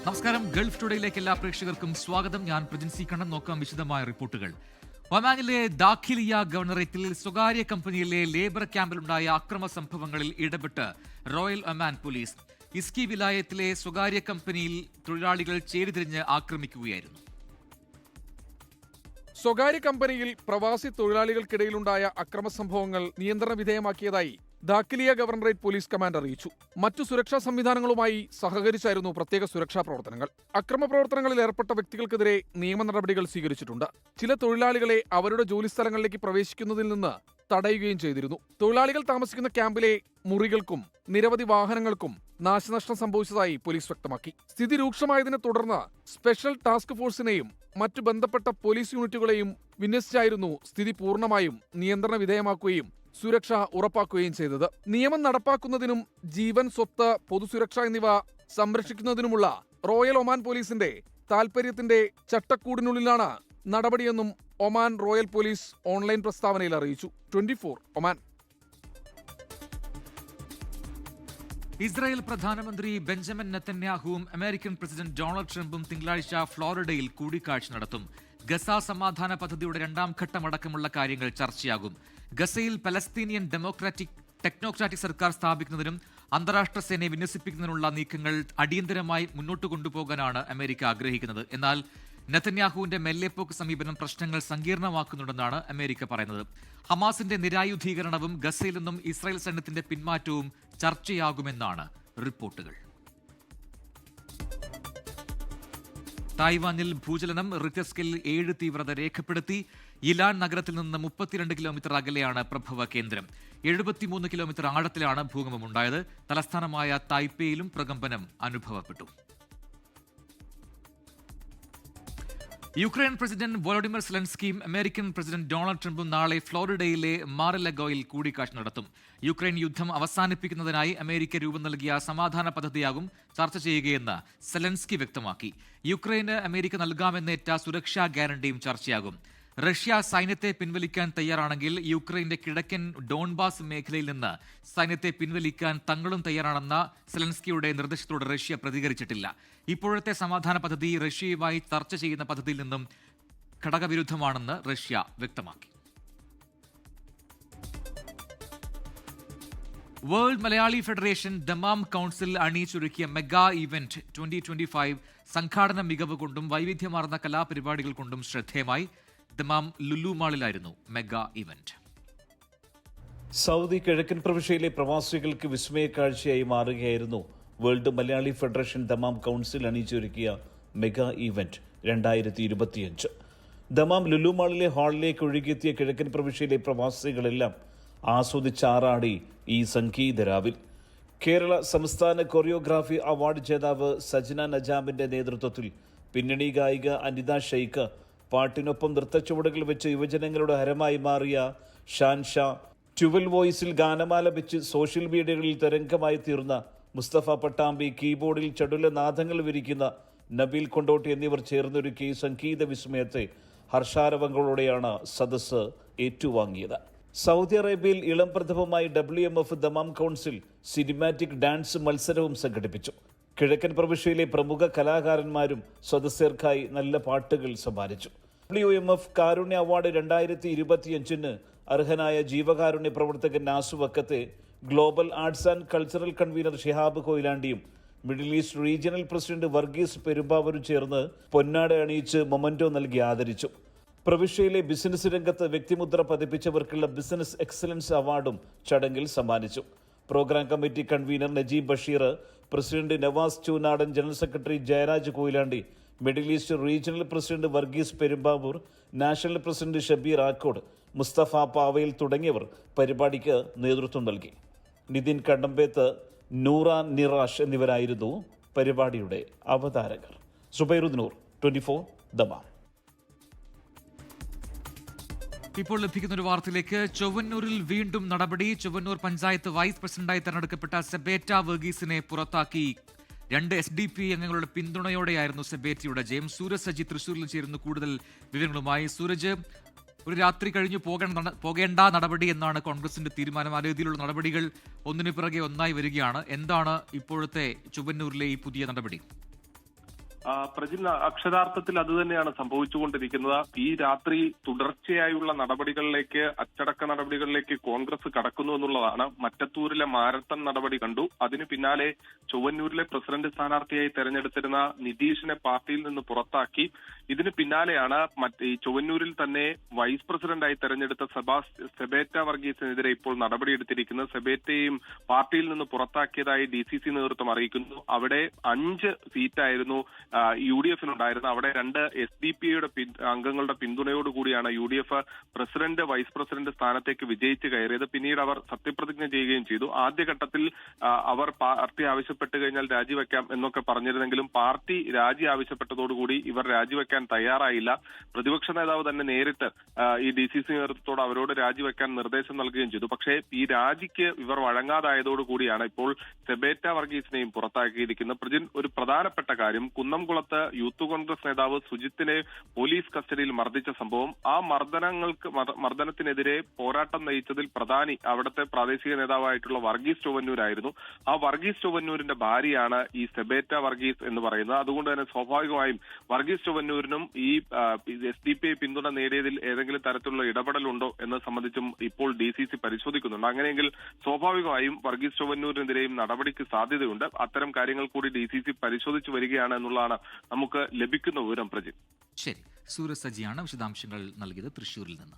നമസ്കാരം. ഗൾഫ് ടുഡേയിലേക്ക് എല്ലാ പ്രേക്ഷകർക്കും സ്വാഗതം. ഞാൻ പ്രജിൻ സി കണ്ണൻ. നോക്കാം വിശദമായ റിപ്പോർട്ടുകൾ. ഒമാനിലെ ദാഖിലിയ ഗവർണറേറ്റിൽ സ്വകാര്യ കമ്പനിയിലെ ലേബർ ക്യാമ്പിലുണ്ടായ അക്രമ സംഭവങ്ങളിൽ ഇടപെട്ട് റോയൽ ഒമാൻ പോലീസ്. ഇസ്കി വിലായത്തിലെ സ്വകാര്യ കമ്പനിയിൽ തൊഴിലാളികൾ ചേരിതിരിഞ്ഞ് ആക്രമിക്കുകയായിരുന്നു. സ്വകാര്യ കമ്പനിയിൽ പ്രവാസി തൊഴിലാളികൾക്കിടയിലുണ്ടായ അക്രമ സംഭവങ്ങൾ നിയന്ത്രണ വിധേയമാക്കിയതായി ദാഖിലിയ ഗവർണറേറ്റ് പോലീസ് കമാൻഡ് അറിയിച്ചു. മറ്റു സുരക്ഷാ സംവിധാനങ്ങളുമായി സഹകരിച്ചായിരുന്നു പ്രത്യേക സുരക്ഷാ പ്രവർത്തനങ്ങൾ. അക്രമ പ്രവർത്തനങ്ങളിൽ ഏർപ്പെട്ട വ്യക്തികൾക്കെതിരെ നിയമ നടപടികൾ സ്വീകരിച്ചിട്ടുണ്ട്. ചില തൊഴിലാളികളെ അവരുടെ ജോലിസ്ഥലങ്ങളിലേക്ക് പ്രവേശിക്കുന്നതിൽ നിന്ന് തടയുകയും ചെയ്തിരുന്നു. തൊഴിലാളികൾ താമസിക്കുന്ന ക്യാമ്പിലെ മുറികൾക്കും നിരവധി വാഹനങ്ങൾക്കും നാശനഷ്ടം സംഭവിച്ചതായി പോലീസ് വ്യക്തമാക്കി. സ്ഥിതി രൂക്ഷമായതിനെ തുടർന്ന് സ്പെഷ്യൽ ടാസ്ക് ഫോഴ്സിനെയും മറ്റു ബന്ധപ്പെട്ട പോലീസ് യൂണിറ്റുകളെയും വിന്യസിച്ചായിരുന്നു സ്ഥിതി പൂർണ്ണമായും നിയന്ത്രണ വിധേയമാക്കുകയും സുരക്ഷ ഉറപ്പാക്കുകയും ചെയ്തത്. നിയമം നടപ്പാക്കുന്നതിനും ജീവൻ, സ്വത്ത്, പൊതുസുരക്ഷ എന്നിവ സംരക്ഷിക്കുന്നതിനുമുള്ള റോയൽ ഒമാൻ പോലീസിന്റെ താൽപര്യത്തിന്റെ ചട്ടക്കൂടിനുള്ളിലാണ് നടപടിയെന്നും ഒമാൻ റോയൽ പോലീസ് ഓൺലൈൻ പ്രസ്താവനയിൽ അറിയിച്ചു. 24 ഒമാൻ. ഇസ്രായേൽ പ്രധാനമന്ത്രി ബെഞ്ചമിൻ നെതന്യാഹുവും അമേരിക്കൻ പ്രസിഡന്റ് ഡൊണാൾഡ് ട്രംപും തിങ്കളാഴ്ച ഫ്ലോറിഡയിൽ കൂടിക്കാഴ്ച നടത്തും. ഗസ സമാധാന പദ്ധതിയുടെ രണ്ടാം ഘട്ടമടക്കമുള്ള കാര്യങ്ങൾ ചർച്ചയാകും. ഗസയിൽ പലസ്തീനിയൻ ടെക്നോക്രാറ്റിക് സർക്കാർ സ്ഥാപിക്കുന്നതിനും അന്താരാഷ്ട്ര സേനയെ വിന്യസിപ്പിക്കുന്നതിനുള്ള നീക്കങ്ങൾ അടിയന്തരമായി മുന്നോട്ട് കൊണ്ടുപോകാനാണ് അമേരിക്ക ആഗ്രഹിക്കുന്നത്. എന്നാൽ നെതന്യാഹുവിന്റെ മെല്ലെപ്പോക്ക് സമീപനം പ്രശ്നങ്ങൾ സങ്കീർണമാക്കുന്നുണ്ടെന്നാണ് അമേരിക്ക പറയുന്നത്. ഹമാസിന്റെ നിരായുധീകരണവും ഗസയിൽ നിന്നും ഇസ്രായേൽ സൈന്യത്തിന്റെ പിന്മാറ്റവും ചർച്ചയാകുമെന്നാണ് റിപ്പോർട്ടുകൾ. തായ്വാനിൽ ഭൂചലനം. റിക്ടർ സ്കെയിലിൽ 7 തീവ്രത രേഖപ്പെടുത്തി. ഇലാൻ നഗരത്തിൽ നിന്ന് 32 കിലോമീറ്റർ അകലെയാണ് പ്രഭവ കേന്ദ്രം. 73 കിലോമീറ്റർ ആഴത്തിലാണ് ഭൂകമ്പമുണ്ടായത്. തലസ്ഥാനമായ തായ്പേയിലും പ്രകമ്പനം അനുഭവപ്പെട്ടു. യുക്രൈൻ പ്രസിഡന്റ് വോളോഡിമിർ സെലൻസ്കിയും അമേരിക്കൻ പ്രസിഡന്റ് ഡൊണാൾഡ് ട്രംപും നാളെ ഫ്ലോറിഡയിലെ മാർ-എ-ലാഗോയിൽ കൂടിക്കാഴ്ച നടത്തും. യുക്രൈൻ യുദ്ധം അവസാനിപ്പിക്കുന്നതിനായി അമേരിക്ക രൂപം നൽകിയ സമാധാന പദ്ധതിയാകും ചർച്ച ചെയ്യുകയെന്ന് സെലൻസ്കി വ്യക്തമാക്കി. യുക്രൈന് അമേരിക്ക നൽകാമെന്നേറ്റ സുരക്ഷാ ഗ്യാരണ്ടിയും ചർച്ചയാകും. റഷ്യ സൈന്യത്തെ പിൻവലിക്കാൻ തയ്യാറാണെങ്കിൽ യുക്രൈന്റെ കിഴക്കൻ ഡോൺബാസ് മേഖലയിൽ നിന്ന് സൈന്യത്തെ പിൻവലിക്കാൻ തങ്ങളും തയ്യാറാണെന്ന സെലൻസ്കിയുടെ നിർദ്ദേശത്തോട് റഷ്യ പ്രതികരിച്ചിട്ടില്ല. ഇപ്പോഴത്തെ സമാധാന പദ്ധതി റഷ്യയുമായി ചർച്ച ചെയ്യുന്ന പദ്ധതിയിൽ നിന്നും ഘടകവിരുദ്ധമാണെന്ന് റഷ്യ വ്യക്തമാക്കി. World Malayali federation Dammam council അണിയിച്ചൊരുക്കിയ മെഗാ ഇവന്റ് 2025 സംഘാടന മികവ് കൊണ്ടും വൈവിധ്യമാർന്ന കലാപരിപാടികൾ കൊണ്ടും ശ്രദ്ധേയമായി. ദമാം ലുലു മാളിലായിരുന്നു മെഗാ ഇവന്റ്. സൗദി കിഴക്കൻ പ്രവിശ്യയിലെ പ്രവാസികൾക്ക് വിസ്മയ കാഴ്ചയായി മാറുകയായിരുന്നു world Malayali federation Dammam council അണിയിച്ചൊരുക്കിയ മെഗാ ഇവന്റ് 2025. ദമാം ലുലു മാളിലെ ഹാളിലേക്ക് ഒഴുകിയെത്തിയ കിഴക്കൻ പ്രവിശ്യയിലെ പ്രവാസികളെല്ലാം ആസ്വദിച്ചാറാടി ഈ സംഗീത രാവിൽ. കേരള സംസ്ഥാന കൊറിയോഗ്രാഫി അവാർഡ് ജേതാവ് സജ്ന നജാമിന്റെ നേതൃത്വത്തിൽ പിന്നണി ഗായിക അനിത ഷെയ്ഖ്, പാട്ടിനൊപ്പം നൃത്തച്ചുവടുകൾ വെച്ച് യുവജനങ്ങളുടെ ഹരമായി മാറിയ ഷാൻഷാ, 12 വോയിസിൽ ഗാനമാലപിച്ച് സോഷ്യൽ മീഡിയകളിൽ തരംഗമായി തീർന്ന മുസ്തഫ പട്ടാമ്പി, കീബോർഡിൽ ചടുല നാദങ്ങൾ വിരിക്കുന്ന നബീൽ കൊണ്ടോട്ടി എന്നിവർ ചേർന്നൊരുക്കിയ സംഗീത വിസ്മയത്തെ ഹർഷാരവങ്ങളോടെയാണ് സദസ്സ് ഏറ്റുവാങ്ങിയത്. സൗദി അറേബ്യയിൽ ഇളം പ്രഥമമായി WMF Dammam council cinematic dance മത്സരവും സംഘടിപ്പിച്ചു. കിഴക്കൻ പ്രവിശ്യയിലെ പ്രമുഖ കലാകാരന്മാരും സദസ്യർക്കായി നല്ല പാട്ടുകൾ സമ്മാനിച്ചു. WMF കാരുണ്യ അവാർഡ് 2025 അർഹനായ ജീവകാരുണ്യ പ്രവർത്തകൻ നാസു വക്കത്തെ, global arts and cultural convener Shihab കൊയിലാണ്ടിയും middle east regional president Varghese പെരുമ്പാവൂരും ചേർന്ന് പൊന്നാട അണിയിച്ച് മൊമന്റോ നൽകി ആദരിച്ചു. പ്രവിശ്യയിലെ ബിസിനസ് രംഗത്ത് വ്യക്തിമുദ്ര പതിപ്പിച്ചവർക്കുള്ള ബിസിനസ് എക്സലൻസ് അവാർഡും ചടങ്ങിൽ സമ്മാനിച്ചു. Programme committee convener Najeeb Basheer, president Navas Choonadan, general secretary Jayaraj Koyilandy, middle east regional president Varghese Perumbavoor, national president Shabeer Akkode, Musthafa Pavayil തുടങ്ങിയവർ പരിപാടിക്ക് നേതൃത്വം നൽകി. നിതിൻ കണ്ടമ്പേത്ത്, നൂറ നിറാഷ് എന്നിവരായിരുന്നു പരിപാടിയുടെ അവതാരകർ. സുബൈറുദ്ദീൻ, 24 ദമാം. ഇപ്പോൾ ലഭിക്കുന്ന ഒരു വാർത്തയിലേക്ക്. ചൊവ്വന്നൂരിൽ വീണ്ടും നടപടി. ചൊവ്വന്നൂർ പഞ്ചായത്ത് വൈസ് പ്രസിഡന്റായി തെരഞ്ഞെടുക്കപ്പെട്ട സെബേറ്റ വർഗീസിനെ പുറത്താക്കി. 2 SDP അംഗങ്ങളുടെ പിന്തുണയോടെയായിരുന്നു സെബേറ്റയുടെ ജയം. സൂരജ് സജി തൃശൂരിൽ ചേരുന്നു കൂടുതൽ വിവരങ്ങളുമായി. സൂരജ്, ഒരു രാത്രി കഴിഞ്ഞു പോകേണ്ട നടപടി എന്നാണ് കോൺഗ്രസിന്റെ തീരുമാനം. ആ രീതിയിലുള്ള നടപടികൾ ഒന്നിനു പിറകെ ഒന്നായി വരികയാണ്. എന്താണ് ഇപ്പോഴത്തെ ചൊവ്വന്നൂരിലെ ഈ പുതിയ നടപടി? പ്രജിൻ, അക്ഷരാർത്ഥത്തിൽ അത് തന്നെയാണ് സംഭവിച്ചുകൊണ്ടിരിക്കുന്നത്. ഈ രാത്രി തുടർച്ചയായുള്ള നടപടികളിലേക്ക്, അച്ചടക്ക നടപടികളിലേക്ക് കോൺഗ്രസ് കടക്കുന്നു എന്നുള്ളതാണ്. മറ്റത്തൂരിലെ മാരത്തൺ നടപടി കണ്ടു. അതിന് പിന്നാലെ ചൊവ്വന്നൂരിലെ പ്രസിഡന്റ് സ്ഥാനാർത്ഥിയായി തെരഞ്ഞെടുത്തിരുന്ന നിതീഷിനെ പാർട്ടിയിൽ നിന്ന് പുറത്താക്കി. ഇതിന് പിന്നാലെയാണ് ഈ ചൊവ്വന്നൂരിൽ തന്നെ വൈസ് പ്രസിഡന്റായി തെരഞ്ഞെടുത്ത സെബേറ്റ വർഗീസിനെതിരെ ഇപ്പോൾ നടപടിയെടുത്തിരിക്കുന്നത്. സെബേറ്റയെയും പാർട്ടിയിൽ നിന്ന് പുറത്താക്കിയതായി DCC നേതൃത്വം അറിയിക്കുന്നു. അവിടെ 5 സീറ്റായിരുന്നു UDF-നുണ്ടായിരുന്നു. അവിടെ 2 SDP-യുടെ അംഗങ്ങളുടെ പിന്തുണയോടുകൂടിയാണ് UDF പ്രസിഡന്റ്, വൈസ് പ്രസിഡന്റ് സ്ഥാനത്തേക്ക് വിജയിച്ച് കയറിയത്. പിന്നീട് അവർ സത്യപ്രതിജ്ഞ ചെയ്യുകയും ചെയ്തു. ആദ്യഘട്ടത്തിൽ അവർ പാർട്ടി ആവശ്യപ്പെട്ട് കഴിഞ്ഞാൽ രാജിവെക്കാം എന്നൊക്കെ പറഞ്ഞിരുന്നെങ്കിലും പാർട്ടി രാജി ആവശ്യപ്പെട്ടതോടുകൂടി ഇവർ രാജിവെക്കാൻ തയ്യാറായില്ല. പ്രതിപക്ഷ നേതാവ് തന്നെ നേരിട്ട് ഈ DCC നേതൃത്വത്തോട് അവരോട് രാജിവെക്കാൻ നിർദ്ദേശം നൽകുകയും ചെയ്തു. പക്ഷേ ഈ രാജിക്ക് ഇവർ വഴങ്ങാതായതോടുകൂടിയാണ് ഇപ്പോൾ സെബേറ്റ വർഗീസിനെയും പുറത്താക്കിയിരിക്കുന്നത്. പ്രജിൻ, ഒരു പ്രധാനപ്പെട്ട കാര്യം, കുന്നംകുളത്ത് യൂത്ത് കോൺഗ്രസ് നേതാവ് സുജിത്തിനെ പോലീസ് കസ്റ്റഡിയിൽ മർദ്ദിച്ച സംഭവം, ആ മർദ്ദനത്തിനെതിരെ പോരാട്ടം നയിച്ചതിൽ പ്രധാനി അവിടുത്തെ പ്രാദേശിക നേതാവായിട്ടുള്ള വർഗീസ് ചൊവ്വന്നൂരായിരുന്നു. ആ വർഗീസ് ചൊവ്വന്നൂരിന്റെ ഭാര്യയാണ് ഈ സെബേറ്റ വർഗീസ് എന്ന് പറയുന്നത്. അതുകൊണ്ട് തന്നെ സ്വാഭാവികമായും വർഗീസ് ചൊവ്വന്നൂരിനും ഈ SDP പിന്തുണ നേടിയതിൽ ഏതെങ്കിലും തരത്തിലുള്ള ഇടപെടലുണ്ടോ എന്ന് സംബന്ധിച്ചും ഇപ്പോൾ DCC പരിശോധിക്കുന്നുണ്ട്. അങ്ങനെയെങ്കിൽ സ്വാഭാവികമായും വർഗീസ് ചൊവ്വന്നൂരിനെതിരെയും നടപടിക്ക് സാധ്യതയുണ്ട്. അത്തരം കാര്യങ്ങൾ കൂടി DCC പരിശോധിച്ചു വരികയാണ് എന്നുള്ളതാണ് നമുക്ക് ലഭിക്കുന്ന വിവരം. പ്രജിൻ, ശരി. സൂരജ് സജിയാണ് വിശദാംശങ്ങൾ നൽകിയത് തൃശ്ശൂരിൽ നിന്ന്.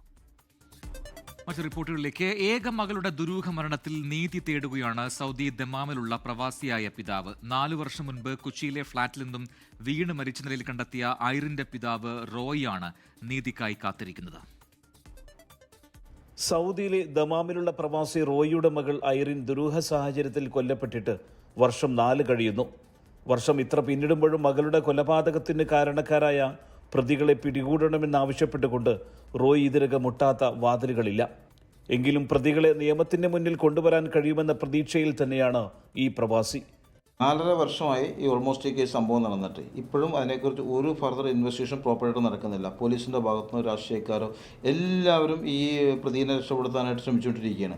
മറ്റു റിപ്പോർട്ടുകളിലേക്ക്. ഏക മകളുടെ ദുരൂഹ മരണത്തിൽ നീതി തേടുകയാണ് സൗദി ദമാമിലുള്ള പ്രവാസിയായ പിതാവ്. 4 വർഷം മുൻപ് കൊച്ചിയിലെ ഫ്ളാറ്റിൽ നിന്നും വീണ് മരിച്ച നിലയിൽ കണ്ടെത്തിയ ഐറിന്റെ പിതാവ് റോയിയാണ് നീതിക്കായി കാത്തിരിക്കുന്നത്. സൗദിയിലെ ദമാമിലുള്ള പ്രവാസി റോയിയുടെ മകൾ ഐറിൻ ദുരൂഹ സാഹചര്യത്തിൽ കൊല്ലപ്പെട്ടിട്ട് വർഷം 4 കഴിയുന്നു. വർഷം ഇത്ര പിന്നിടുമ്പോഴും മകളുടെ കൊലപാതകത്തിന് കാരണക്കാരായ പ്രതികളെ പിടികൂടണമെന്നാവശ്യപ്പെട്ടുകൊണ്ട് റോയി ഇതിനകം മുട്ടാത്ത വാതിലുകളില്ല. എങ്കിലും പ്രതികളെ നിയമത്തിന്റെ മുന്നിൽ കൊണ്ടുവരാൻ കഴിയുമെന്ന പ്രതീക്ഷയിൽ തന്നെയാണ് ഈ പ്രവാസി. 4.5 വർഷമായി ഈ ഓൾമോസ്റ്റ് ഈ കേസ് സംഭവം നടന്നിട്ട് ഇപ്പോഴും അതിനെക്കുറിച്ച് ഒരു ഫർദർ ഇൻവെസ്റ്റിഗേഷൻ പ്രോപ്പറായിട്ട് നടക്കുന്നില്ല. പോലീസിൻ്റെ ഭാഗത്തുനിന്ന് രാഷ്ട്രീയക്കാരോ എല്ലാവരും ഈ പ്രതിനെ രക്ഷപ്പെടുത്താനായിട്ട് ശ്രമിച്ചുകൊണ്ടിരിക്കുകയാണ്.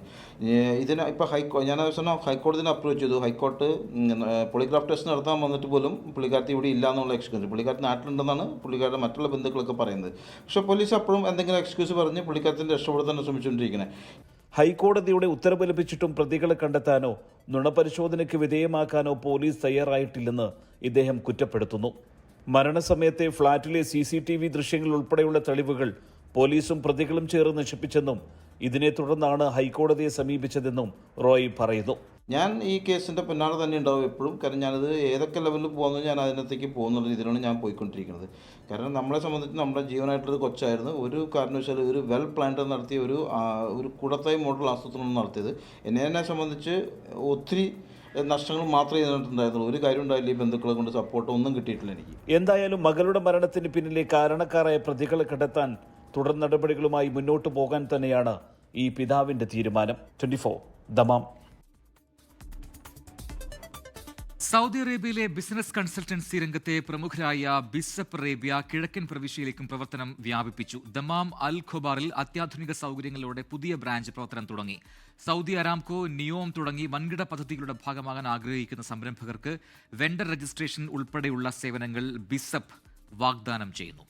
ഇതിന് ഇപ്പോൾ ഹൈക്കോടതിനെ അപ്രോച്ച് ചെയ്തു. ഹൈക്കോർട്ട് പോളിഗ്രാഫ് ടെസ്റ്റ് നടത്താൻ വന്നിട്ട് പോലും പുള്ളിക്കാരത്തി ഇവിടെ ഇല്ല എന്നുള്ള എക്സ്ക്യൂസ്, പുള്ളിക്കാരത്തി നാട്ടിലുണ്ടെന്നാണ് പുള്ളിക്കാരുടെ മറ്റുള്ള ബന്ധുക്കളൊക്കെ പറയുന്നത്. പക്ഷേ പോലീസ് അപ്പോഴും എന്തെങ്കിലും എക്സ്ക്യൂസ് പറഞ്ഞ് പുള്ളിക്കാരത്തിനെ രക്ഷപ്പെടുത്താൻ ശ്രമിച്ചുകൊണ്ടിരിക്കുന്നത്. ഹൈക്കോടതിയുടെ ഉത്തരവ് ലഭിച്ചിട്ടും പ്രതികളെ കണ്ടെത്താനോ നുണപരിശോധനയ്ക്ക് വിധേയമാക്കാനോ പോലീസ് തയ്യാറായിട്ടില്ലെന്ന് ഇദ്ദേഹം കുറ്റപ്പെടുത്തുന്നു. മരണസമയത്തെ ഫ്ളാറ്റിലെ CCTV ദൃശ്യങ്ങൾ ഉൾപ്പെടെയുള്ള തെളിവുകൾ പോലീസും പ്രതികളും ചേർന്ന് നശിപ്പിച്ചെന്നും ഇതിനെ തുടർന്നാണ് ഹൈക്കോടതിയെ സമീപിച്ചതെന്നും റോയ് പറയുന്നു. ഞാൻ ഈ കേസിൻ്റെ പിന്നാലെ തന്നെ ഉണ്ടാവും എപ്പോഴും. കാരണം ഞാനത് ഏതൊക്കെ ലെവലിൽ പോകുന്നത് ഞാൻ അതിനകത്തേക്ക് പോകുന്നുള്ള രീതിയിലാണ് ഞാൻ പോയിക്കൊണ്ടിരിക്കുന്നത്. കാരണം നമ്മളെ സംബന്ധിച്ച് നമ്മുടെ ജീവനായിട്ടുള്ളത് കൊച്ചായിരുന്നു. ഒരു കാരണവശാലും ഒരു വെൽ പ്ലാൻഡ് നടത്തിയ ഒരു കൂടത്തായി മോഡൽ ആസൂത്രണം നടത്തിയത് എന്നെ സംബന്ധിച്ച് ഒത്തിരി നഷ്ടങ്ങൾ മാത്രമേ ഇതിനകത്തുണ്ടായിരുന്നുള്ളൂ. ഒരു കാര്യം ഉണ്ടായില്ല, ഈ ബന്ധുക്കളെ കൊണ്ട് സപ്പോർട്ട് ഒന്നും കിട്ടിയിട്ടില്ല എനിക്ക്. എന്തായാലും മകളുടെ മരണത്തിന് പിന്നിലെ കാരണക്കാരായ പ്രതികളെ കണ്ടെത്താൻ തുടർ നടപടികളുമായി മുന്നോട്ട് പോകാൻ തന്നെയാണ് ഈ പിതാവിന്റെ തീരുമാനം. 24 ദമാം. സൗദി അറേബ്യയിലെ ബിസിനസ് കൺസൾട്ടൻസി രംഗത്തെ പ്രമുഖരായ ബിസപ്പ് അറേബ്യ കിഴക്കൻ പ്രവിശ്യയിലേക്കും പ്രവർത്തനം വ്യാപിപ്പിച്ചു. ദമാം അൽ ഖൊബാറിൽ അത്യാധുനിക സൗകര്യങ്ങളോടെ പുതിയ ബ്രാഞ്ച് പ്രവർത്തനം തുടങ്ങി. സൗദി അരാംകോ, നിയോം തുടങ്ങി വൻകിട പദ്ധതികളുടെ ഭാഗമാകാൻ ആഗ്രഹിക്കുന്ന സംരംഭകർക്ക് വെണ്ടർ രജിസ്ട്രേഷൻ ഉൾപ്പെടെയുള്ള സേവനങ്ങൾ ബിസപ്പ് വാഗ്ദാനം ചെയ്യുന്നു.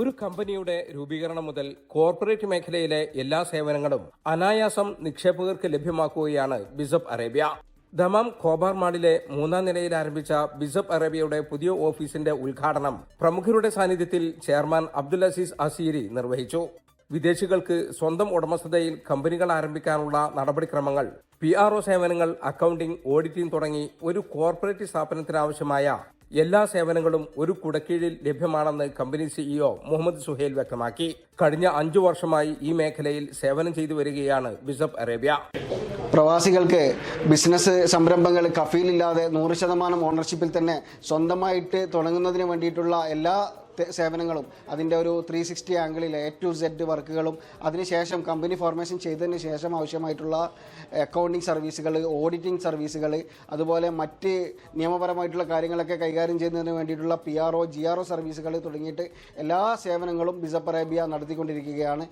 ഒരു കമ്പനിയുടെ രൂപീകരണം മുതൽ കോർപ്പറേറ്റ് മേഖലയിലെ എല്ലാ സേവനങ്ങളും അനായാസം നിക്ഷേപകർക്ക് ലഭ്യമാക്കുകയാണ് ബിസപ്പ് അറേബ്യ. ദമാം ഖോബാർ മാളിലെ 3ാം നിലയിൽ ആരംഭിച്ച ബിസപ്പ് അറേബ്യയുടെ പുതിയ ഓഫീസിന്റെ ഉദ്ഘാടനം പ്രമുഖരുടെ സാന്നിധ്യത്തിൽ ചെയർമാൻ അബ്ദുൽ അസീസ് അസീരി നിർവഹിച്ചു. വിദേശികൾക്ക് സ്വന്തം ഉടമസ്ഥതയിൽ കമ്പനികൾ ആരംഭിക്കാനുള്ള നടപടിക്രമങ്ങൾ, PRO സേവനങ്ങൾ, അക്കൌണ്ടിംഗ്, ഓഡിറ്റിംഗ് തുടങ്ങി ഒരു കോർപ്പറേറ്റ് സ്ഥാപനത്തിനാവശ്യമായ എല്ലാ സേവനങ്ങളും ഒരു കുടക്കീഴിൽ ലഭ്യമാണെന്ന് കമ്പനി CEO മുഹമ്മദ് സുഹേൽ വ്യക്തമാക്കി. കഴിഞ്ഞ 5 വർഷമായി ഈ മേഖലയിൽ സേവനം ചെയ്തു വരികയാണ് ബിസപ്പ് അറേബ്യ. പ്രവാസികൾക്ക് ബിസിനസ് സംരംഭങ്ങൾ കഫീലില്ലാതെ 100% ഓണർഷിപ്പിൽ തന്നെ സ്വന്തമായിട്ട് തുടങ്ങുന്നതിന് വേണ്ടിയിട്ടുള്ള എല്ലാ സേവനങ്ങളും അതിൻ്റെ ഒരു 360 ആംഗിളിൽ A to Z വർക്കുകളും അതിനുശേഷം കമ്പനി ഫോർമേഷൻ ചെയ്തതിന് ശേഷം ആവശ്യമായിട്ടുള്ള അക്കൗണ്ടിങ് സർവീസുകൾ, ഓഡിറ്റിംഗ് സർവീസുകൾ, അതുപോലെ മറ്റ് നിയമപരമായിട്ടുള്ള കാര്യങ്ങളൊക്കെ കൈകാര്യം ചെയ്യുന്നതിന് വേണ്ടിയിട്ടുള്ള PRO, GRO സർവീസുകൾ തുടങ്ങിയിട്ട് എല്ലാ സേവനങ്ങളും ബിസപ്പ് അറേബ്യ നടത്തിക്കൊണ്ടിരിക്കുകയാണ്.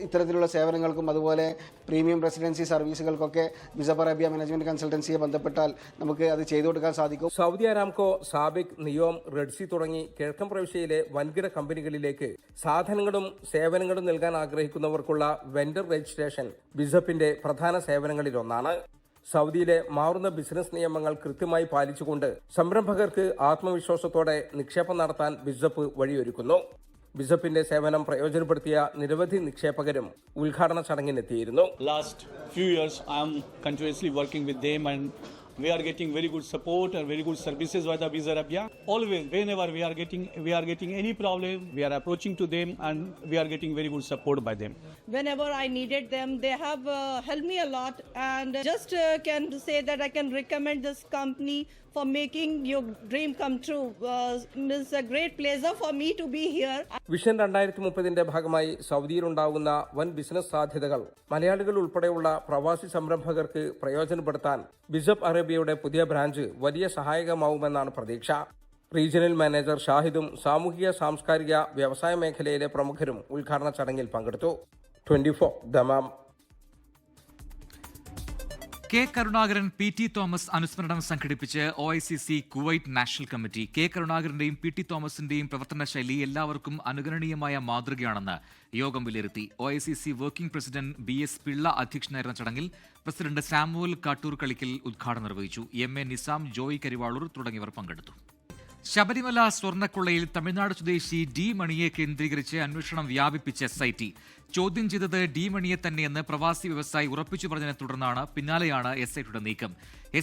ഇത്തരത്തിലുള്ള സേവനങ്ങൾക്കും അതുപോലെ പ്രീമിയം റെസിഡൻസി സർവീസുകൾക്കൊക്കെ ബിസപ്പ് അറേബ്യ മാനേജ്മെന്റ് കൺസൾട്ടൻസിയെ ബന്ധപ്പെട്ടാൽ നമുക്ക് അത് ചെയ്തു കൊടുക്കാൻ സാധിക്കും. Saudi Aramco, Sabik, NEOM, Reddy തുടങ്ങി കിഴക്കൻ പ്രവിശ്യയിലെ വൻകിട കമ്പനികളിലേക്ക് സാധനങ്ങളും സേവനങ്ങളും നൽകാൻ ആഗ്രഹിക്കുന്നവർക്കുള്ള വെൻഡർ രജിസ്ട്രേഷൻ ബിസപ്പിന്റെ പ്രധാന സേവനങ്ങളിലൊന്നാണ്. സൗദിയിലെ മാറുന്ന ബിസിനസ് നിയമങ്ങൾ കൃത്യമായി പാലിച്ചുകൊണ്ട് സംരംഭകർക്ക് ആത്മവിശ്വാസത്തോടെ നിക്ഷേപം നടത്താൻ ബിസപ്പ് വഴിയൊരുക്കുന്നു. ബിസപ്പിന്റെ സേവനം പ്രയോജനപ്പെടുത്തിയ നിരവധി നിക്ഷേപകരും ഉദ്ഘാടന ചടങ്ങിനെത്തിയിരുന്നു. Last few years I am continuously working with them and we are getting very good support and very good services by the Biza Arabia. Always, whenever we are getting any problem, we are approaching to them and we are getting very good support by them. Whenever I needed them, they have helped me a lot, and just can say that I can recommend this company for making your dream come true. It's a great pleasure for me to be here. Vision 2030ന്റെ ഭാഗമായി സൗദിയിലുണ്ടാകുന്ന വൻ business സാധ്യതകൾ മലയാളികൾ ഉൾപ്പെടെയുള്ള പ്രവാസി സംരംഭകർക്ക് പ്രയോജനപ്പെടുത്താൻ ബിസപ്പ് അറേബ്യയുടെ പുതിയ ബ്രാഞ്ച് വലിയ സഹായകമാവുമെന്നാണ് പ്രതീക്ഷ. റീജിയണൽ മാനേജർ ഷാഹിദും സാമൂഹിക സാംസ്കാരിക വ്യവസായ മേഖലയിലെ പ്രമുഖരും ഉദ്ഘാടന ചടങ്ങിൽ പങ്കെടുത്തു. 24 ദമാം. കെ കരുണാകരൻ, PT തോമസ് അനുസ്മരണം സംഘടിപ്പിച്ച് OICC Kuwait national committee. K കരുണാകരന്റെയും PT തോമസിന്റെയും പ്രവർത്തന ശൈലി എല്ലാവർക്കും അനുകരണീയമായ മാതൃകയാണെന്ന് യോഗം വിലയിരുത്തി. OICC working president BS Pillai അധ്യക്ഷനായിരുന്ന ചടങ്ങിൽ പ്രസിഡന്റ് സാമുവൽ കാട്ടൂർ കളിക്കൽ ഉദ്ഘാടനം നിർവഹിച്ചു. MA നിസാം, ജോയ് കരിവാളൂർ തുടങ്ങിയവർ പങ്കെടുത്തു. ശബരിമല സ്വർണ്ണക്കൊള്ളയിൽ തമിഴ്നാട് സ്വദേശി D മണിയെ കേന്ദ്രീകരിച്ച് അന്വേഷണം വ്യാപിപ്പിച്ച SIT. ചോദ്യം ചെയ്തത് D മണിയെ തന്നെയെന്ന് പ്രവാസി വ്യവസായി ഉറപ്പിച്ചു പറഞ്ഞതിനെ തുടർന്നാണ് പിന്നാലെയാണ് SITയുടെ നീക്കം.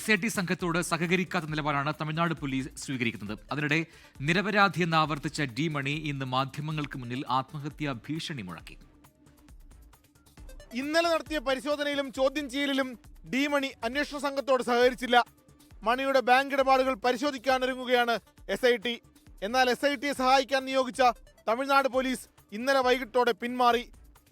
SIT സംഘത്തോട് സഹകരിക്കാത്ത നിലപാടാണ് തമിഴ്നാട് പോലീസ് സ്വീകരിക്കുന്നത്. അതിനിടെ നിരപരാധിയെന്ന് ആവർത്തിച്ച D മണി ഇന്ന് മാധ്യമങ്ങൾക്ക് മുന്നിൽ ആത്മഹത്യാ ഭീഷണി മുഴക്കി. ഇന്നലെ നടത്തിയ പരിശോധനയിലും ചോദ്യം ചെയ്യലിലും D മണി അന്വേഷണ സംഘത്തോട് സഹകരിച്ചില്ല. മണിയുടെ ബാങ്ക് ഇടപാടുകൾ പരിശോധിക്കാനൊരുങ്ങുകയാണ് SIT. എന്നാൽ SITയെ സഹായിക്കാൻ നിയോഗിച്ച തമിഴ്നാട് പോലീസ് ഇന്നലെ വൈകിട്ടോടെ പിന്മാറി.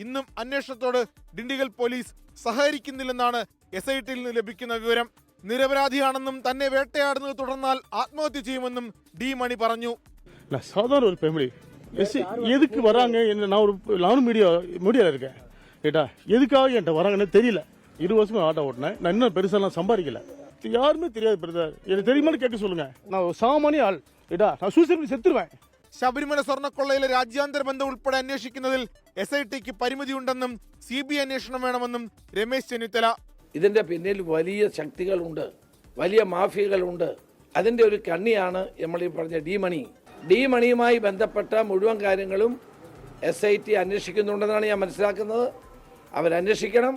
ഇന്നും അന്വേഷണത്തോട് ഡിണ്ടിഗൽ പോലീസ് സഹകരിക്കുന്നില്ലെന്നാണ് SITയിൽ നിന്ന് ലഭിക്കുന്ന വിവരം. നിരപരാധിയാണെന്നും തന്നെ വേട്ടയാടുന്നത് തുടർന്നാൽ ആത്മഹത്യ ചെയ്യുമെന്നും D മണി പറഞ്ഞു. சாதாரண ஒரு ஃபேமிலி எதுக்கு வராங்க என்ன, நானும் மீடியாவில் இருக்கேன் கேட்டா, எதுக்காக என்கிட்ட வராங்கன்னு தெரியல. 20 வருஷமா ஆட்டோ ஓட்டினேன். நான் இன்னும் பெருசாலாம் சம்பாதிக்கல. யாருமே தெரியாது பிரதர், எனக்கு தெரியுமான்னு கேட்க சொல்லுங்க. நான் ஒரு சாமானிய ஆள் കേട്ടാ, நான் சூசைட் செத்துருவேன். ശബരിമല സ്വർണ്ണക്കൊള്ളയിലെ രാജ്യാന്തര ബന്ധം ഉൾപ്പെടെ അന്വേഷിക്കുന്നതിൽ SITക്ക് പരിമിതിയുണ്ടെന്നും CBI അന്വേഷണം വേണമെന്നും രമേശ് ചെന്നിത്തല. ഇതിന്റെ പിന്നിൽ വലിയ ശക്തികളുണ്ട്, വലിയ മാഫിയകളുണ്ട്. അതിന്റെ ഒരു കണ്ണിയാണ് നമ്മൾ ഈ പറഞ്ഞ D മണിയുമായി ബന്ധപ്പെട്ട മുഴുവൻ കാര്യങ്ങളും SIT അന്വേഷിക്കുന്നുണ്ടെന്നാണ് ഞാൻ മനസ്സിലാക്കുന്നത്. അവരന്വേഷിക്കണം,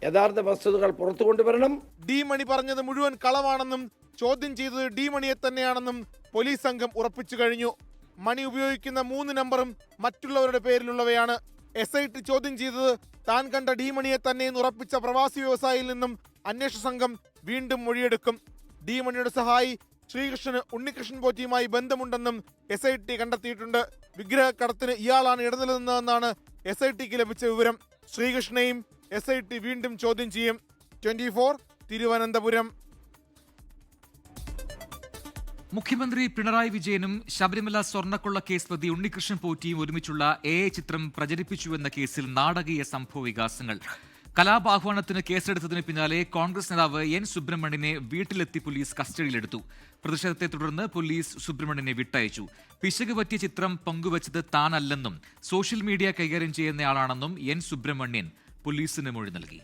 യഥാർത്ഥ വസ്തുതകൾ പുറത്തു കൊണ്ടുവരണം. D മണി പറഞ്ഞത് മുഴുവൻ കളവാണെന്നും ചോദ്യം ചെയ്തത് D മണിയെ തന്നെയാണെന്നും പോലീസ് സംഘം ഉറപ്പിച്ചു കഴിഞ്ഞു. മണി ഉപയോഗിക്കുന്ന 3 നമ്പറും മറ്റുള്ളവരുടെ പേരിലുള്ളവയാണ്. SIT ചോദ്യം ചെയ്തത് താൻ കണ്ട D മണിയെ തന്നെയെന്ന് ഉറപ്പിച്ച പ്രവാസി വ്യവസായിയിൽ നിന്നും അന്വേഷണ സംഘം വീണ്ടും മൊഴിയെടുക്കും. D മണിയുടെ സഹായി ശ്രീകൃഷ്ണന് ഉണ്ണികൃഷ്ണൻ പോറ്റിയുമായി ബന്ധമുണ്ടെന്നും SIT കണ്ടെത്തിയിട്ടുണ്ട്. വിഗ്രഹക്കടത്തിന് ഇയാളാണ് ഇടനിലനിന്നതെന്നാണ് SITക്ക് ലഭിച്ച വിവരം. ശ്രീകൃഷ്ണനെയും SIT വീണ്ടും ചോദ്യം ചെയ്യും. 24 തിരുവനന്തപുരം. മുഖ്യമന്ത്രി പിണറായി വിജയനും ശബരിമല സ്വർണ്ണക്കൊള്ള കേസ് പ്രതി ഉണ്ണികൃഷ്ണൻ പോറ്റിയും ഒരുമിച്ചുള്ള AI ചിത്രം പ്രചരിപ്പിച്ചുവെന്ന കേസിൽ നാടകീയ സംഭവ വികാസങ്ങൾ. കലാപാഹ്വാനത്തിന് കേസെടുത്തതിന് പിന്നാലെ കോൺഗ്രസ് നേതാവ് N സുബ്രഹ്മണ്യനെ വീട്ടിലെത്തി പോലീസ് കസ്റ്റഡിയിലെടുത്തു. പ്രതിഷേധത്തെ തുടർന്ന് പോലീസ് സുബ്രഹ്മണ്യനെ വിട്ടയച്ചു. പിശക് പറ്റിയ ചിത്രം പങ്കുവച്ചത് താനല്ലെന്നും സോഷ്യൽ മീഡിയ കൈകാര്യം ചെയ്യുന്നയാളാണെന്നും N സുബ്രഹ്മണ്യൻ പോലീസിന് മൊഴി നൽകി.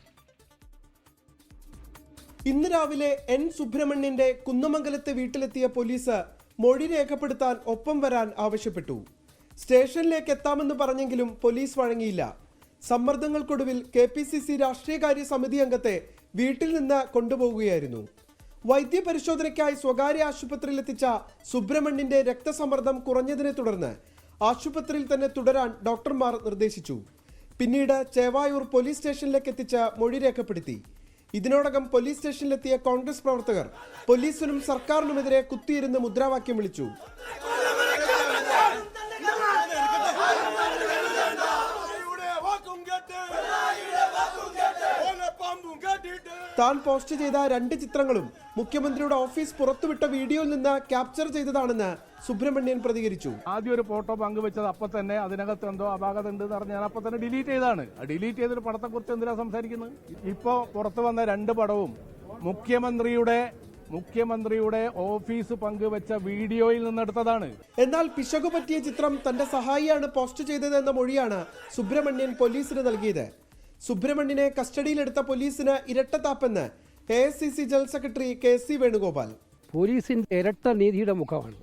ഇന്ന് രാവിലെ N സുബ്രഹ്മണ്യന്റെ കുന്നമംഗലത്തെ വീട്ടിലെത്തിയ പോലീസ് മൊഴി രേഖപ്പെടുത്താൻ ഒപ്പം വരാൻ ആവശ്യപ്പെട്ടു. സ്റ്റേഷനിലേക്ക് എത്താമെന്ന് പറഞ്ഞെങ്കിലും പോലീസ് വഴങ്ങിയില്ല. സമ്മർദ്ദങ്ങൾക്കൊടുവിൽ KPCC രാഷ്ട്രീയകാര്യ സമിതി അംഗത്തെ വീട്ടിൽ നിന്ന് കൊണ്ടുപോകുകയായിരുന്നു. വൈദ്യപരിശോധനയ്ക്കായി സ്വകാര്യ ആശുപത്രിയിലെത്തിച്ച സുബ്രഹ്മണ്യന്റെ രക്തസമ്മർദ്ദം കുറഞ്ഞതിനെ തുടർന്ന് ആശുപത്രിയിൽ തന്നെ തുടരാൻ ഡോക്ടർമാർ നിർദ്ദേശിച്ചു. പിന്നീട് ചേവായൂർ പോലീസ് സ്റ്റേഷനിലേക്ക് എത്തിച്ച് മൊഴി രേഖപ്പെടുത്തി. ഇതിനോടകം പോലീസ് സ്റ്റേഷനിലെത്തിയ കോൺഗ്രസ് പ്രവർത്തകർ പോലീസിനും സർക്കാരിനുമെതിരെ കുത്തിയിരുന്ന് മുദ്രാവാക്യം വിളിച്ചു. താൻ പോസ്റ്റ് ചെയ്ത 2 ചിത്രങ്ങളും മുഖ്യമന്ത്രിയുടെ ഓഫീസ് പുറത്തുവിട്ട വീഡിയോയിൽ നിന്ന് ക്യാപ്ചർ ചെയ്തതാണെന്ന് സുബ്രഹ്മണ്യൻ പ്രതികരിച്ചു. ആദ്യം ഒരു ഫോട്ടോ പങ്കുവെച്ചത് അപ്പം തന്നെ അതിനകത്ത് എന്തോ അപാകത ഉണ്ട് എന്ന് പറഞ്ഞ് ഞാൻ അപ്പം തന്നെ ഡിലീറ്റ് ചെയ്താണ്. ഡിലീറ്റ് ചെയ്തൊരു പടത്തെക്കുറിച്ച് എന്തിനാ സംസാരിക്കുന്നത്? ഇപ്പോൾ പുറത്തു വന്ന 2 പടവും മുഖ്യമന്ത്രിയുടെ ഓഫീസ് പങ്കുവെച്ച വീഡിയോയിൽ നിന്നെടുത്തതാണ്. എന്നാൽ പിശകു പറ്റിയ ചിത്രം തന്റെ സഹായിയാണ് പോസ്റ്റ് ചെയ്തതെന്ന മൊഴിയാണ് സുബ്രഹ്മണ്യൻ പോലീസിന് നൽകിയത്. സുബ്രഹ്മണ്യനെ കസ്റ്റഡിയിലെടുത്ത പോലീസിന് ഇരട്ടത്താപ്പെന്ന് AICC general secretary KC Venugopal. പോലീസിന്റെ ഇരട്ട നീതിയുടെ മുഖമാണ്.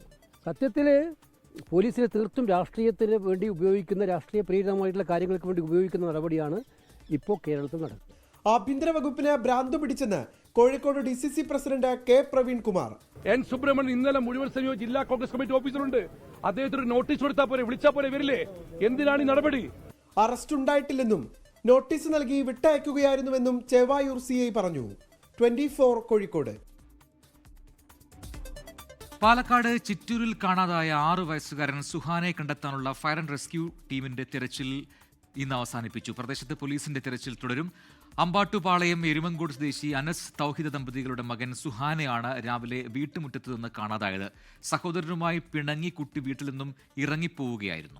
സത്യത്തിൽ പോലീസിനെ തീർത്തും രാഷ്ട്രീയത്തിന് വേണ്ടി ഉപയോഗിക്കുന്ന, രാഷ്ട്രീയ പ്രേരിതമായിട്ടുള്ള കാര്യങ്ങൾക്ക് വേണ്ടി ഉപയോഗിക്കുന്ന നടപടിയാണ് ഇപ്പോൾ കേരളത്തിൽ നടക്കുന്നത്. ആഭ്യന്തര വകുപ്പിന് ഭ്രാന്ത് പിടിച്ചെന്ന് Kozhikode DCC president K Praveenkumar. N Subramanian ഇന്നലെ മുഴുവൻ സമയം ജില്ലാ കോൺഗ്രസ് കമ്മിറ്റി ഓഫീസിലുണ്ട്. അദ്ദേഹത്തിന് നോട്ടീസ് കൊടുത്താൽ പോലെ, വിളിച്ചാൽ പോലെ വരില്ലേ? എന്തിനാണ് ഈ നടപടി? അറസ്റ്റ് ഉണ്ടായിട്ടില്ലെന്നും നോട്ടീസ് നൽകി വിട്ടയക്കുകയായിരുന്നുവെന്നും ചേവായൂർ CI പറഞ്ഞു. 24 കോഴിക്കോട്. പാലക്കാട് ചിറ്റൂരിൽ കാണാതായ 6 വയസ്സുകാരൻ സുഹാനെ കണ്ടെത്താനുള്ള ഫയർ ആൻഡ് റെസ്ക്യൂ ടീമിന്റെ തിരച്ചിൽ ഇന്ന് അവസാനിപ്പിച്ചു. പ്രദേശത്ത് പോലീസിന്റെ തിരച്ചിൽ തുടരും. അമ്പാട്ടുപാളയം എരുമങ്കോട് സ്വദേശി അനസ് തൗഹീദ് ദമ്പതികളുടെ മകൻ സുഹാനെയാണ് രാവിലെ വീട്ടുമുറ്റത്ത് നിന്ന് കാണാതായത്. സഹോദരനുമായി പിണങ്ങി കുട്ടി വീട്ടിൽ നിന്നും ഇറങ്ങിപ്പോവുകയായിരുന്നു.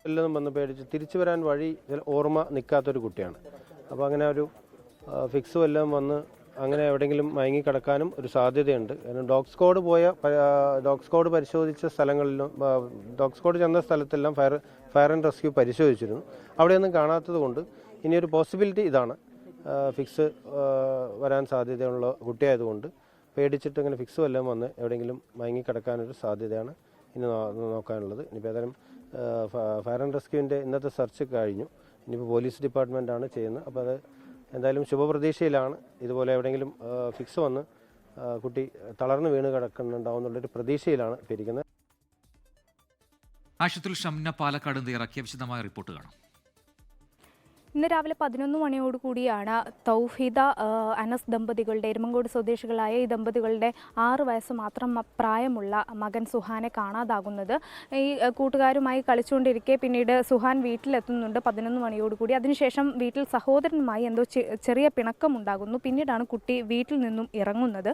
എല്ലാം വന്ന് പേടിച്ച് തിരിച്ചു വരാൻ വഴി ഓർമ്മ നിൽക്കാത്തൊരു കുട്ടിയാണ്. അപ്പോൾ അങ്ങനെ ഒരു ഫിക്സും എല്ലാം വന്ന് അങ്ങനെ എവിടെയെങ്കിലും മയങ്ങി കിടക്കാനും ഒരു സാധ്യതയുണ്ട്. കാരണം ഡോഗ് സ്ക്വാഡ് പരിശോധിച്ച സ്ഥലങ്ങളിലും, ഡോഗ് സ്ക്വാഡ് ചെന്ന സ്ഥലത്തെല്ലാം ഫയർ ആൻഡ് റെസ്ക്യൂ പരിശോധിച്ചിരുന്നു. അവിടെയൊന്നും കാണാത്തത് കൊണ്ട് ഇനിയൊരു പോസിബിലിറ്റി ഇതാണ്, ഫിക്സ് വരാൻ സാധ്യതയുള്ള കുട്ടിയായതുകൊണ്ട് പേടിച്ചിട്ട് ഇങ്ങനെ ഫിക്സും എല്ലാം വന്ന് എവിടെയെങ്കിലും മയങ്ങി കിടക്കാനൊരു സാധ്യതയാണ് ഇനി നോക്കാനുള്ളത്. ഇനിയിപ്പോൾ ഏതായാലും ഫയർ ആൻഡ് റെസ്ക്യൂവിൻ്റെ ഇന്നത്തെ സെർച്ച് കഴിഞ്ഞു. ഇനിയിപ്പോൾ പോലീസ് ഡിപ്പാർട്ട്മെൻറ്റാണ് ചെയ്യുന്നത്. അപ്പോൾ അത് എന്തായാലും ശുഭപ്രതീക്ഷയിലാണ്. ഇതുപോലെ എവിടെയെങ്കിലും ഫിക്സ് വന്ന് കുട്ടി തളർന്ന് വീണ് കിടക്കുന്നുണ്ടാവും എന്നുള്ളൊരു പ്രതീക്ഷയിലാണ് ഇപ്പോൾ ഇരിക്കുന്നത്. ആശുപത്രിയിൽ ഷംന പാലക്കാട് തയ്യാറാക്കിയ വിശദമായ റിപ്പോർട്ട് കാണാം. ഇന്ന് രാവിലെ 11 മണിയോടുകൂടിയാണ് തൗഹീദ അനസ് ദമ്പതികളുടെ, എരുമങ്കോട് സ്വദേശികളായ ഈ ദമ്പതികളുടെ 6 വയസ്സ് മാത്രം പ്രായമുള്ള മകൻ സുഹാനെ കാണാതാകുന്നത്. ഈ കൂട്ടുകാരുമായി കളിച്ചുകൊണ്ടിരിക്കെ പിന്നീട് സുഹാൻ വീട്ടിലെത്തുന്നുണ്ട് 11 മണിയോടുകൂടി. അതിനുശേഷം വീട്ടിൽ സഹോദരനുമായി എന്തോ ചെറിയ പിണക്കമുണ്ടാകുന്നു. പിന്നീടാണ് കുട്ടി വീട്ടിൽ നിന്നും ഇറങ്ങുന്നത്.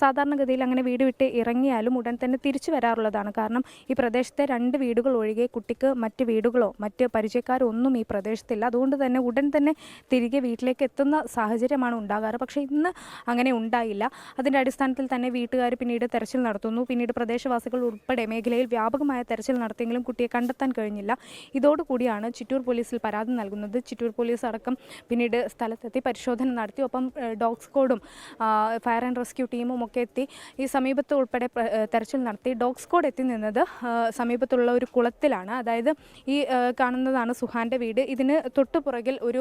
സാധാരണഗതിയിൽ അങ്ങനെ വീട് വിട്ട് ഇറങ്ങിയാലും ഉടൻ തന്നെ തിരിച്ചു വരാറുള്ളതാണ്. കാരണം ഈ പ്രദേശത്തെ 2 വീടുകൾ ഒഴികെ കുട്ടിക്ക് മറ്റ് വീടുകളോ മറ്റ് പരിചയക്കാരോ ഒന്നും ഈ പ്രദേശത്തില്ല. അതുകൊണ്ട് തന്നെ ഉടൻ തന്നെ തിരികെ വീട്ടിലേക്ക് എത്തുന്ന സാഹചര്യമാണ് ഉണ്ടാകാറ്. പക്ഷേ ഇന്ന് അങ്ങനെ ഉണ്ടായില്ല. അതിൻ്റെ അടിസ്ഥാനത്തിൽ തന്നെ വീട്ടുകാർ പിന്നീട് തെരച്ചിൽ നടത്തുന്നു. പിന്നീട് പ്രദേശവാസികൾ ഉൾപ്പെടെ മേഖലയിൽ വ്യാപകമായ തെരച്ചിൽ നടത്തിയെങ്കിലും കുട്ടിയെ കണ്ടെത്താൻ കഴിഞ്ഞില്ല. ഇതോടുകൂടിയാണ് ചിറ്റൂർ പോലീസിൽ പരാതി നൽകുന്നത്. ചിറ്റൂർ പോലീസ് അടക്കം പിന്നീട് സ്ഥലത്തെത്തി പരിശോധന നടത്തി. ഒപ്പം ഡോഗ് സ്ക്വാഡും ഫയർ ആൻഡ് റെസ്ക്യൂ ടീമും ഒക്കെ എത്തി ഈ സമീപത്ത് ഉൾപ്പെടെ തെരച്ചിൽ നടത്തി. ഡോഗ് സ്ക്വാഡ് എത്തി നിന്നത് സമീപത്തുള്ള ഒരു കുളത്തിലാണ്. അതായത് ഈ കാണുന്നതാണ് സുഹാൻ്റെ വീട്. ഇതിന് തൊട്ടു പുറകിൽ ഒരു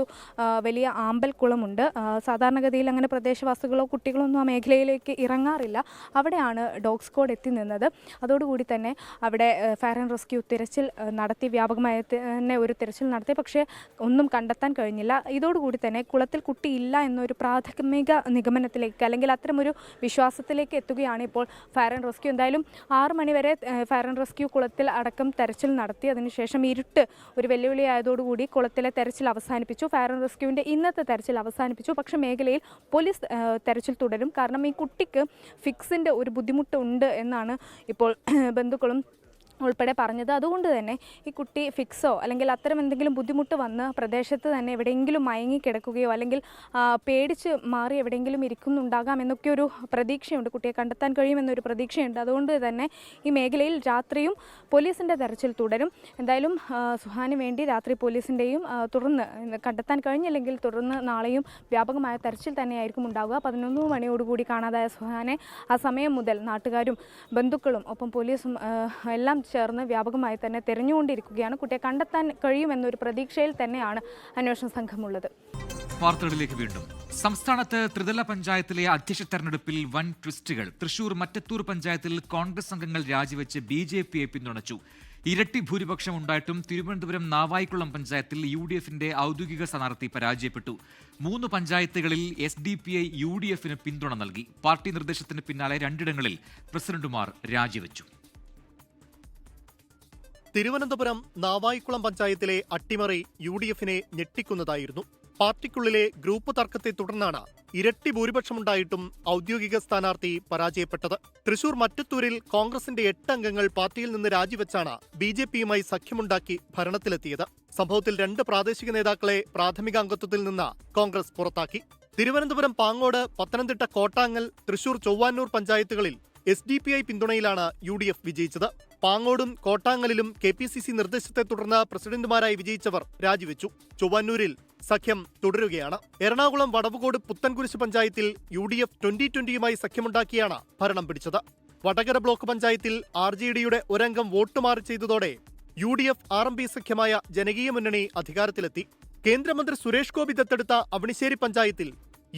വലിയ ആമ്പൽ കുളമുണ്ട്. സാധാരണഗതിയിൽ അങ്ങനെ പ്രദേശവാസികളോ കുട്ടികളോ ഒന്നും ആ മേഖലയിലേക്ക് ഇറങ്ങാറില്ല. അവിടെയാണ് ഡോഗ് സ്ക്വാഡ് എത്തി നിന്നത്. അതോടുകൂടി തന്നെ അവിടെ ഫയർ ആൻഡ് റെസ്ക്യൂ തിരച്ചിൽ നടത്തി, വ്യാപകമായ തന്നെ ഒരു തിരച്ചിൽ നടത്തി. പക്ഷേ ഒന്നും കണ്ടെത്താൻ കഴിഞ്ഞില്ല. ഇതോടുകൂടി തന്നെ കുളത്തിൽ കുട്ടിയില്ല എന്നൊരു പ്രാഥമിക നിഗമനത്തിലേക്ക്, അല്ലെങ്കിൽ അത്തരമൊരു വിശ്വാസത്തിലേക്ക് എത്തുകയാണ് ഇപ്പോൾ ഫയർ ആൻഡ് റെസ്ക്യൂ. എന്തായാലും 6 മണിവരെ ഫയർ ആൻഡ് റെസ്ക്യൂ കുളത്തിൽ അടക്കം തെരച്ചിൽ നടത്തി. അതിനുശേഷം ഇരുട്ട് ഒരു വെല്ലുവിളിയായതോടുകൂടി കുളത്തിലെ തെരച്ചിൽ അവസാനിപ്പിച്ചു. ഫയർ ആൻഡ് റെസ്ക്യൂവിൻ്റെ ഇന്നത്തെ തെരച്ചിൽ അവസാനിപ്പിച്ചു. പക്ഷേ മേഖലയിൽ പോലീസ് തെരച്ചിൽ തുടരും. കാരണം ഈ കുട്ടിക്ക് ഫിക്സിൻ്റെ ഒരു ബുദ്ധിമുട്ടുണ്ട് എന്നാണ് ഇപ്പോൾ ബന്ധുക്കളും ഉൾപ്പെടെ പറഞ്ഞത്. അതുകൊണ്ട് തന്നെ ഈ കുട്ടി ഫിക്സോ അല്ലെങ്കിൽ അത്തരം എന്തെങ്കിലും ബുദ്ധിമുട്ട് വന്ന് പ്രദേശത്ത് തന്നെ എവിടെയെങ്കിലും മയങ്ങി കിടക്കുകയോ അല്ലെങ്കിൽ പേടിച്ച് മാറി എവിടെയെങ്കിലും ഇരിക്കുന്നുണ്ടാകാം എന്നൊക്കെ ഒരു പ്രതീക്ഷയുണ്ട്. കുട്ടിയെ കണ്ടെത്താൻ കഴിയുമെന്നൊരു പ്രതീക്ഷയുണ്ട്. അതുകൊണ്ട് തന്നെ ഈ മേഖലയിൽ രാത്രിയും പോലീസിൻ്റെ തെരച്ചിൽ തുടരും. എന്തായാലും സുഹാന് വേണ്ടി രാത്രി പോലീസിൻ്റെയും തുടർന്ന് കണ്ടെത്താൻ കഴിഞ്ഞില്ലെങ്കിൽ തുടർന്ന് നാളെയും വ്യാപകമായ തെരച്ചിൽ തന്നെയായിരിക്കും ഉണ്ടാവുക. 11 മണിയോടുകൂടി കാണാതായ സുഹാനെ ആ സമയം മുതൽ നാട്ടുകാരും ബന്ധുക്കളും ഒപ്പം പോലീസും എല്ലാം ചേർന്ന് വ്യാപകമായി തന്നെ തെരഞ്ഞുകൊണ്ടിരിക്കുകയാണ്. കുട്ടിയെ കണ്ടെത്താൻ കഴിയുമെന്നൊരു പ്രതീക്ഷയിൽ തന്നെയാണ് അന്വേഷണ സംഘമുള്ളത്. വാർത്തകളിലേക്ക് വീണ്ടും. സംസ്ഥാനത്ത് ത്രിതല പഞ്ചായത്തിലെ അധ്യക്ഷ തെരഞ്ഞെടുപ്പിൽ വൻ ട്വിസ്റ്റുകൾ. തൃശൂർ മറ്റത്തൂർ പഞ്ചായത്തിൽ കോൺഗ്രസ് അംഗങ്ങൾ രാജിവെച്ച് BJPയെ പിന്തുണച്ചു. ഇരട്ടി ഭൂരിപക്ഷം ഉണ്ടായിട്ടും തിരുവനന്തപുരം നാവായിക്കുളം പഞ്ചായത്തിൽ UDFന്റെ ഔദ്യോഗിക സ്ഥാനാർത്ഥി പരാജയപ്പെട്ടു. 3 പഞ്ചായത്തുകളിൽ SDPI UDFന് പിന്തുണ നൽകി. പാർട്ടി നിർദ്ദേശത്തിന് പിന്നാലെ 2ഇടങ്ങളിൽ പ്രസിഡന്റുമാർ രാജിവെച്ചു. തിരുവനന്തപുരം നാവായിക്കുളം പഞ്ചായത്തിലെ അട്ടിമറി UDFനെ ഞെട്ടിക്കുന്നതായിരുന്നു. പാർട്ടിക്കുള്ളിലെ ഗ്രൂപ്പ് തർക്കത്തെ തുടർന്നാണ് ഇരട്ടി ഭൂരിപക്ഷമുണ്ടായിട്ടും ഔദ്യോഗിക സ്ഥാനാർത്ഥി പരാജയപ്പെട്ടത്. തൃശൂർ മറ്റത്തൂരിൽ കോൺഗ്രസിന്റെ 8 അംഗങ്ങൾ പാർട്ടിയിൽ നിന്ന് രാജിവെച്ചാണ് BJPയുമായി സഖ്യമുണ്ടാക്കി ഭരണത്തിലെത്തിയത്. സംഭവത്തിൽ 2 പ്രാദേശിക നേതാക്കളെ പ്രാഥമിക അംഗത്വത്തിൽ നിന്ന് കോൺഗ്രസ് പുറത്താക്കി. തിരുവനന്തപുരം പാങ്ങോട്, പത്തനംതിട്ട കോട്ടാങ്ങൽ, തൃശൂർ ചൊവ്വാന്നൂർ പഞ്ചായത്തുകളിൽ SDPI പിന്തുണയിലാണ് UDF വിജയിച്ചത്. പാങ്ങോടും കോട്ടാങ്ങലിലും KPCC നിർദ്ദേശത്തെ തുടർന്ന് പ്രസിഡന്റുമാരായി വിജയിച്ചവർ രാജിവെച്ചു. ചൊവ്വാന്നൂരിൽ സഖ്യം തുടരുകയാണ്. എറണാകുളം വടവുകോട് പുത്തൻകുരിശ് പഞ്ചായത്തിൽ UDF 2020യുമായി സഖ്യമുണ്ടാക്കിയാണ് ഭരണം പിടിച്ചത്. വടകര ബ്ലോക്ക് പഞ്ചായത്തിൽ RJDയുടെ ഒരംഗം വോട്ട് മാറി ചെയ്തതോടെ UDF RMP സഖ്യമായ ജനകീയ മുന്നണി അധികാരത്തിലെത്തി. കേന്ദ്രമന്ത്രി സുരേഷ് ഗോപി ദത്തെടുത്ത അവണിശ്ശേരി പഞ്ചായത്തിൽ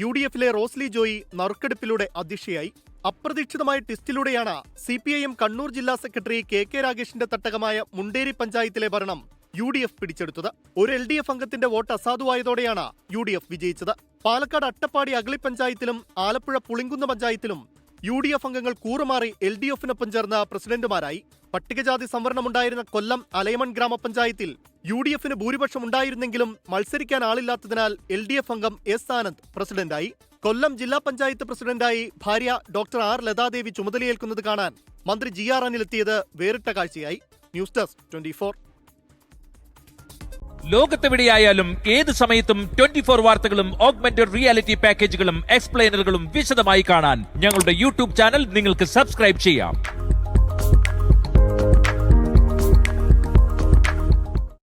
UDFലെ റോസ്ലി ജോയി നറുക്കെടുപ്പിലൂടെ അധ്യക്ഷയായി. അപ്രതീക്ഷിതമായ ട്വിസ്റ്റിലൂടെയാണ് CPIM കണ്ണൂർ ജില്ലാ സെക്രട്ടറി KK രാഗേഷിന്റെ തട്ടകമായ മുണ്ടേരി പഞ്ചായത്തിലെ ഭരണം UDF പിടിച്ചെടുത്തത്. ഒരു LDF അംഗത്തിന്റെ വോട്ട് അസാധുവായതോടെയാണ് UDF വിജയിച്ചത്. പാലക്കാട് അട്ടപ്പാടി അഗളി പഞ്ചായത്തിലും ആലപ്പുഴ പുളിങ്കുന്ന് പഞ്ചായത്തിലും UDF അംഗങ്ങൾ കൂറുമാറി LDFനൊപ്പം ചേർന്ന് പ്രസിഡന്റുമാരായി. പട്ടികജാതി സംവരണമുണ്ടായിരുന്ന കൊല്ലം അലയമൺ ഗ്രാമപഞ്ചായത്തിൽ UDFന് ഭൂരിപക്ഷം ഉണ്ടായിരുന്നെങ്കിലും മത്സരിക്കാൻ ആളില്ലാത്തതിനാൽ LDF അംഗം S ആനന്ദ് പ്രസിഡന്റായി. കൊല്ലം ജില്ലാ പഞ്ചായത്ത് പ്രസിഡന്റായി ഭാര്യ ഡോക്ടർ R ലതാദേവി ചുമതലയേൽക്കുന്നത് കാണാൻ മന്ത്രി GR അനിലെത്തിയത് വേറിട്ട കാഴ്ചയായി. News desk 24. ലോകത്തെവിടെയായാലും ഏത് സമയത്തും 24 വാർത്തകളും ഓഗ്മെന്റഡ് റിയാലിറ്റി പാക്കേജുകളും എക്സ്പ്ലെയിനറുകളും വിശദമായി കാണാൻ ഞങ്ങളുടെ YouTube ചാനൽ നിങ്ങൾക്ക് സബ്സ്ക്രൈബ് ചെയ്യാം.